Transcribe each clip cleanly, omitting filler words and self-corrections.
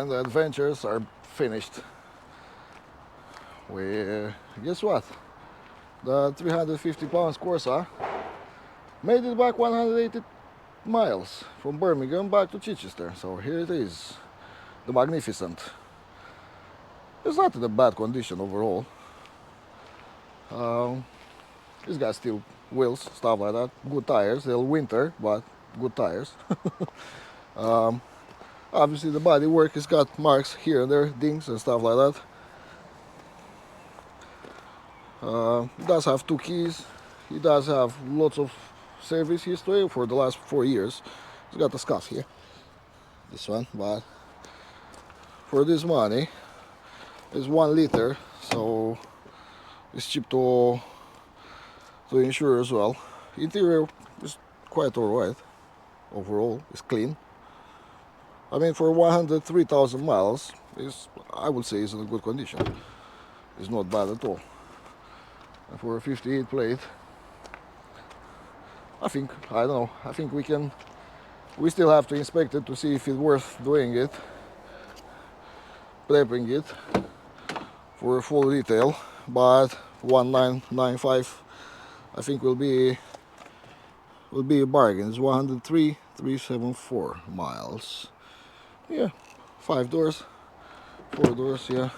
and the adventures are finished. Guess what? The 350 pounds Corsa made it back 180 miles from Birmingham back to Chichester. So here it is, the Magnificent. It's not in a bad condition overall. It's got steel wheels, stuff like that. Good tires, they'll winter, but good tires. Obviously the body work has got marks here and there, dings and stuff like that. It does have 2 keys. It does have lots of service history for the last 4 years. It's got a scuff here, this one, but for this money, it's 1 liter, so it's cheap to insure as well. Interior is quite alright overall. It's clean. I mean, for 103,000 miles, I would say it's in a good condition. It's not bad at all. And for a 58 plate, I think we still have to inspect it to see if it's worth doing it, prepping it for a full detail, but 1995 I think will be a bargain. It's 103,374 miles. Yeah, 5 doors, 4 doors, yeah.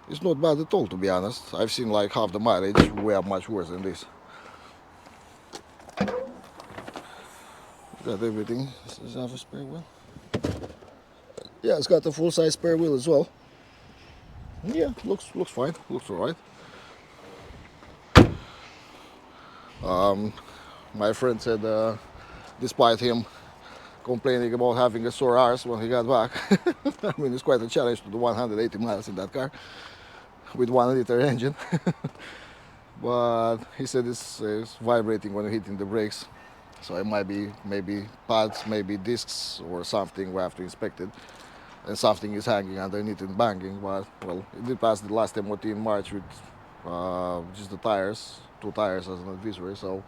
It's not bad at all, to be honest. I've seen like half the mileage way much worse than this. Got everything. Does it have a spare wheel? Yeah, it's got a full-size spare wheel as well. Yeah, looks fine. Looks alright. My friend said, despite him complaining about having a sore arse when he got back, I mean, it's quite a challenge to do 180 miles in that car with 1 liter engine. But he said it's vibrating when you're hitting the brakes, so it might be maybe pads, maybe discs or something. We have to inspect it, and something is hanging underneath and banging. But well, it did pass the last MOT in March with just the tires, 2 tires as an advisory, so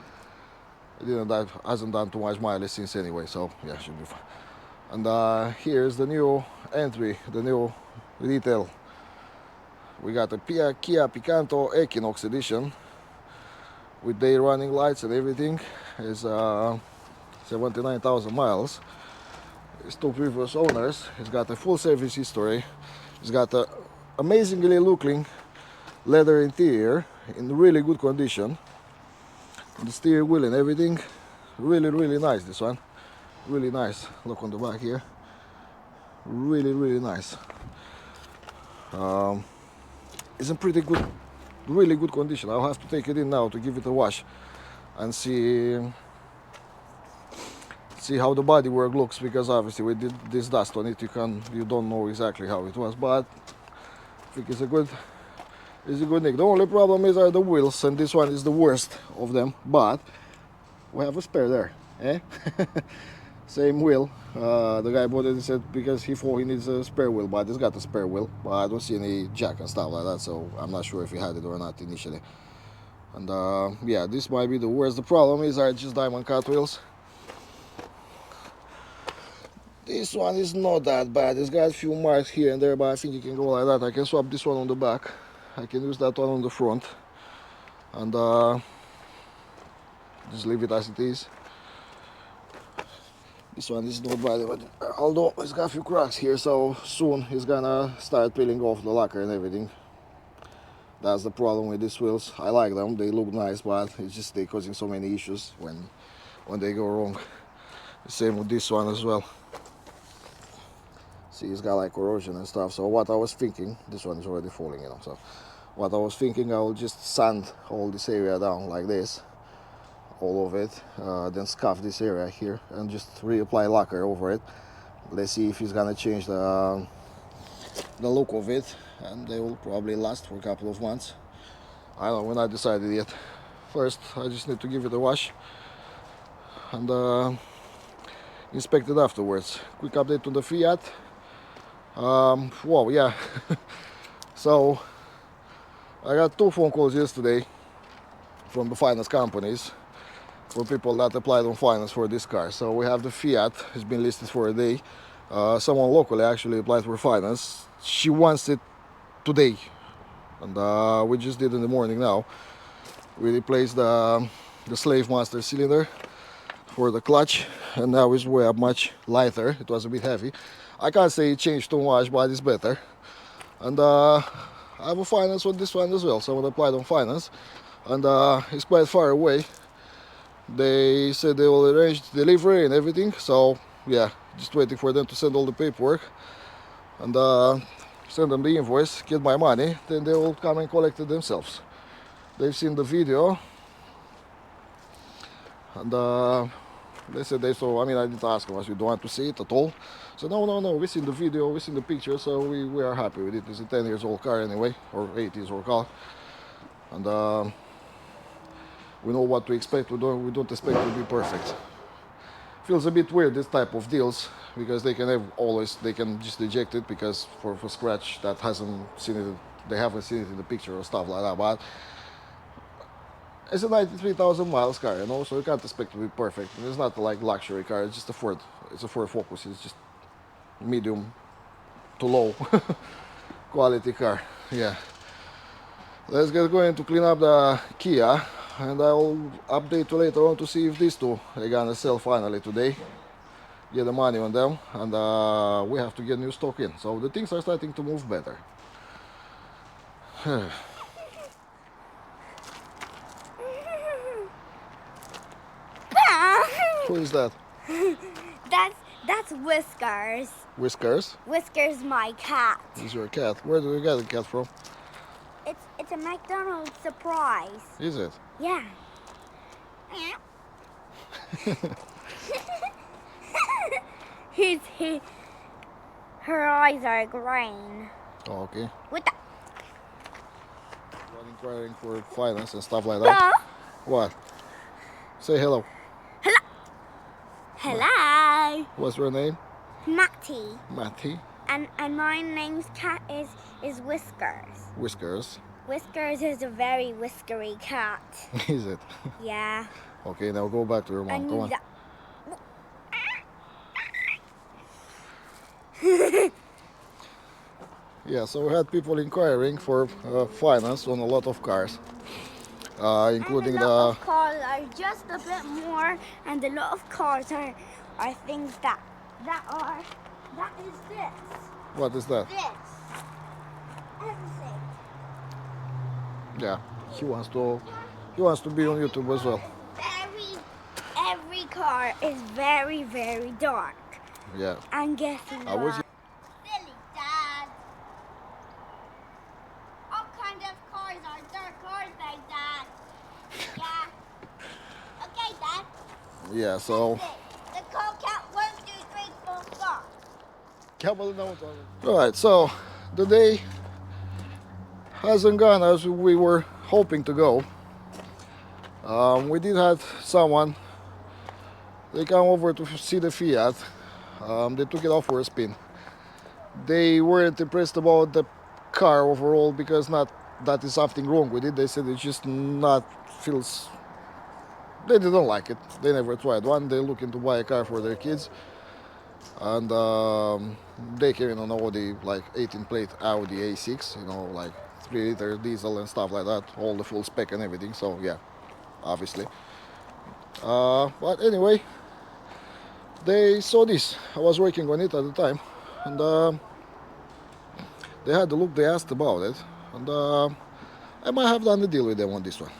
it hasn't done too much mileage since anyway, so yeah, should be fine. And here's the new entry, the new retail. We got a Kia Picanto Equinox edition with day running lights and everything. It's 79,000 miles. It's 2 previous owners. It's got a full service history. It's got a amazingly looking leather interior in really good condition. The steering wheel and everything, really nice. This one, really nice. Look on the back here, really nice. It's in really good condition. I'll have to take it in now to give it a wash and see how the bodywork looks, because obviously with this dust on it, you don't know exactly how it was, but I think it's a good nick. The only problem are the wheels, and this one is the worst of them, but we have a spare there, eh? Same wheel. The guy bought it and said because he thought he needs a spare wheel, but it's got a spare wheel, but I don't see any jack and stuff like that, so I'm not sure if he had it or not initially. And yeah, this might be the worst. The problem are just diamond cut wheels. This one is not that bad. It's got a few marks here and there, but I think you can go like that. I can swap this one on the back. I can use that one on the front, and just leave it as it is. This one is not bad, but although it's got a few cracks here, so soon it's gonna start peeling off the lacquer and everything. That's the problem with these wheels. I like them, they look nice, but it's just they're causing so many issues when they go wrong. The same with this one as well. See, it's got like corrosion and stuff. So what I was thinking, this one is already falling, so what I was thinking, I will just sand all this area down like this, all of it, then scuff this area here and just reapply lacquer over it. Let's see if it's gonna change the look of it, and they will probably last for a couple of months. I don't know, we're not decided yet. First, I just need to give it a wash and inspect it afterwards. Quick update on the Fiat. Whoa, yeah. So I got 2 phone calls yesterday from the finance companies for people that applied on finance for this car. So we have the Fiat, it's been listed for a day Someone locally actually applied for finance. She wants it today, and we just did in the morning now. We replaced the slave master cylinder for the clutch, and now it's way up much lighter. It was a bit heavy. I can't say it changed too much, but it's better. And I have a finance on this one as well. Someone applied on finance, and it's quite far away. They said they will arrange delivery and everything, so yeah, just waiting for them to send all the paperwork and send them the invoice, get my money, then they will come and collect it themselves. They've seen the video, and they said they saw. I mean, I didn't ask them, we don't want to see it at all. So no, we've seen the video, we've seen the picture, so we are happy with it. It's a 10 years old car anyway, or 8 years old car, and we know what to expect. We don't expect to be perfect. Feels a bit weird, this type of deals, because they can just reject it because for scratch that hasn't seen it, they haven't seen it in the picture or stuff like that. But it's a 93,000 miles car, so you can't expect to be perfect. It's not like luxury car. It's just a Ford. It's a Ford Focus. It's just medium to low quality car. Yeah. Let's get going to clean up the Kia, and I'll update you later on to see if these two are gonna sell finally today. Get the money on them, and we have to get new stock in. So the things are starting to move better. Who is that? That's Whiskers. Whiskers? Whiskers, my cat. Is your cat? Where do you get the cat from? It's a McDonald's surprise. Is it? Yeah. Her eyes are green. Oh, okay. What the? One inquiring for finance and stuff like that. Hello? What? Say hello. Hello. What's your name? Matty. Matty. And my name's cat is Whiskers. Whiskers. Whiskers is a very whiskery cat. Is it? Yeah. Okay, now go back to your mom. Come on. Yeah, so we had people inquiring for finance on a lot of cars, including and a lot of cars are just a bit more, and a lot of cars are things that is this. What is that? This. Everything. Yeah, he wants to be on YouTube as well. Every car is very, very dark. Yeah. And guess what? Silly Dad. All kinds of cars are dark cars like that. Yeah. Okay, Dad. Yeah, so. The call count 1, 2, 3, 4, 5. Alright, so the day hasn't gone as we were hoping to go. We did have someone, they come over to see the Fiat. They took it off for a spin. They weren't impressed about the car overall, because not that is something wrong with it. They said it just not feels, they didn't like it. They never tried one. They're looking to buy a car for their kids, and they came in on Audi, like 18 plate Audi A6, like 3-liter diesel and stuff like that, all the full spec and everything. So yeah, obviously. But anyway, they saw this. I was working on it at the time, and they had a look. They asked about it, and I might have done a deal with them on this one.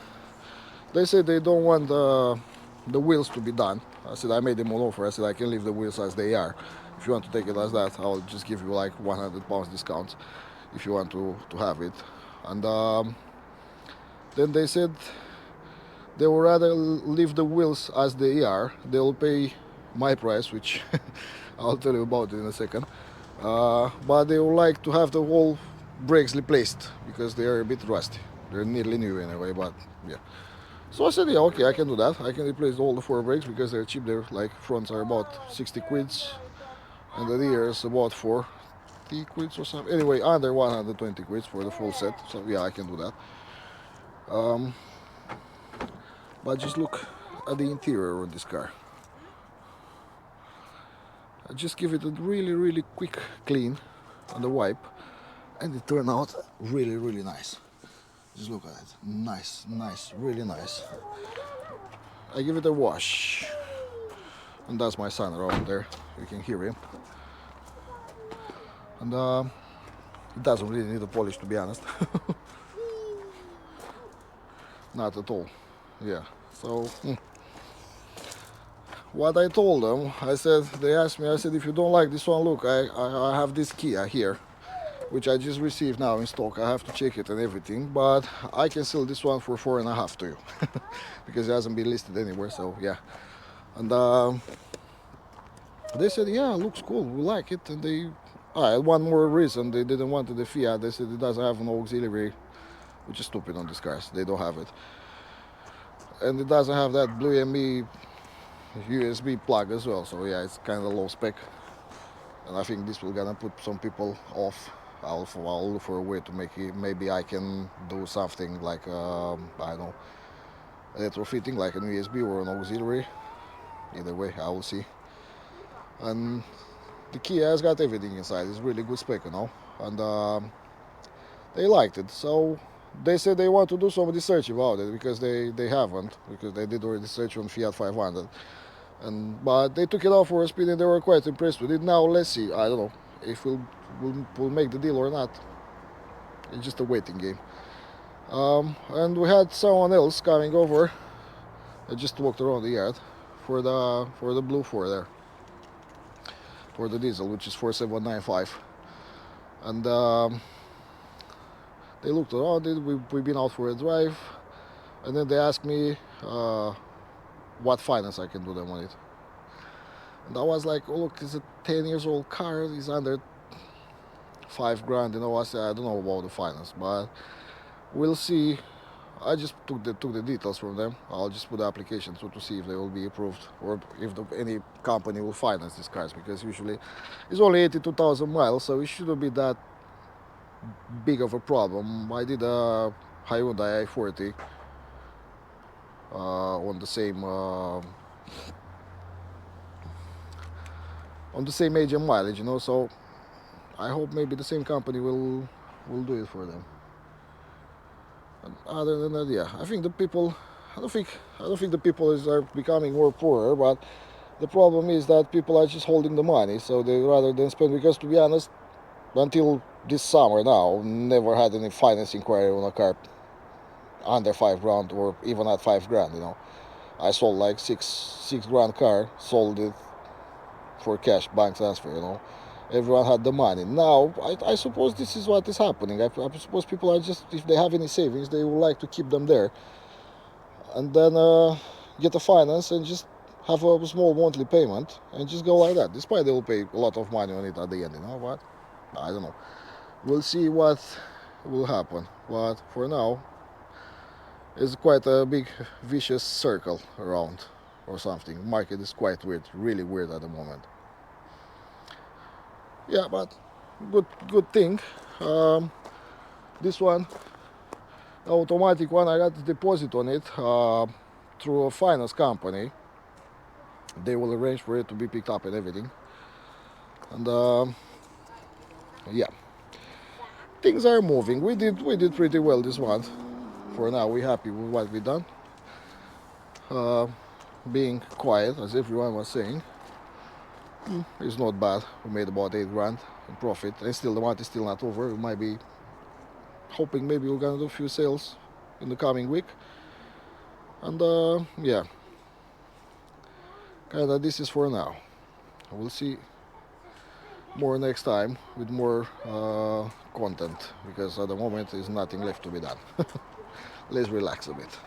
They said they don't want the wheels to be done. I said, I made them an offer. I said, I can leave the wheels as they are. If you want to take it as that, I'll just give you like £100 discount if you want to have it. And then they said they would rather leave the wheels as they are. They'll pay my price, which I'll tell you about it in a second. But they would like to have the whole brakes replaced because they are a bit rusty. They're nearly new anyway, but yeah. So I said, yeah, okay, I can do that. I can replace all the 4 brakes because they're cheap. They're like, fronts are about 60 quids and the rear is about 40 quids or something. Anyway, under 120 quids for the full set. So yeah, I can do that. But just look at the interior of this car. I just give it a really quick clean on the wipe, and it turned out really nice. Just look at it. Nice, really nice. I give it a wash. And that's my son around there. You can hear him. And it doesn't really need a polish, to be honest. Not at all. Yeah. So what I told them, I said, they asked me, I said, if you don't like this one, look, I have this Kia here, which I just received now in stock. I have to check it and everything, but I can sell this one for 4.5 to you because it hasn't been listed anywhere. So yeah. And they said, yeah, looks cool, we like it. And they, one more reason, they didn't want the Fiat. They said it doesn't have an auxiliary, which is stupid on these cars. They don't have it. And it doesn't have that Blue ME USB plug as well. So yeah, it's kind of low spec. And I think this will gonna put some people off. I'll look for a way to make it. Maybe I can do something like, I don't know, retrofitting like an USB or an auxiliary. Either way, I will see. And the Kia has got everything inside. It's really good spec, you know, and they liked it. So they said they want to do some research about it because they haven't, because they did already research on Fiat 500, but they took it out for a spin and they were quite impressed with it. Now let's see. I don't know if we'll make the deal or not. It's just a waiting game. And we had someone else coming over. I just walked around the yard for the blue 4 there. For the diesel, which is 4795, and they looked around it. We've been out for a drive, and then they asked me what finance I can do them on it. And I was like, oh look, it's a 10 years old car. It's under 5 grand. You know, I said I don't know about the finance, but we'll see. I just took the details from them. I'll just put the application through to see if they will be approved or if any company will finance these cars, because usually it's only 82,000 miles, so it shouldn't be that big of a problem. I did a Hyundai i40 on the same age and mileage, you know. So I hope maybe the same company will do it for them. And other than that, yeah, I think the people, I don't think the people are becoming more poorer, but the problem is that people are just holding the money, so they rather than spend, because to be honest, until this summer now, never had any finance inquiry on a car under 5 grand or even at 5 grand, you know. I sold like six grand car, sold it for cash, bank transfer, you know. Everyone had the money. Now, I suppose this is what is happening. I suppose people are just, if they have any savings, they would like to keep them there. And then get a finance and just have a small monthly payment and just go like that. Despite they will pay a lot of money on it at the end, you know, but I don't know. We'll see what will happen. But for now, it's quite a big vicious circle around or something. Market is quite weird, really weird at the moment. Yeah, but good thing. This one, automatic one, I got the deposit on it through a finance company. They will arrange for it to be picked up and everything. And yeah, things are moving. We did pretty well this month. For now, we're happy with what we've done. Being quiet, as everyone was saying, it's not bad. We made about 8 grand in profit, and still the month is still not over. We might be hoping maybe we're gonna do a few sales in the coming week. And yeah, kinda this is for now. We'll see more next time with more content, because at the moment there's nothing left to be done. Let's relax a bit.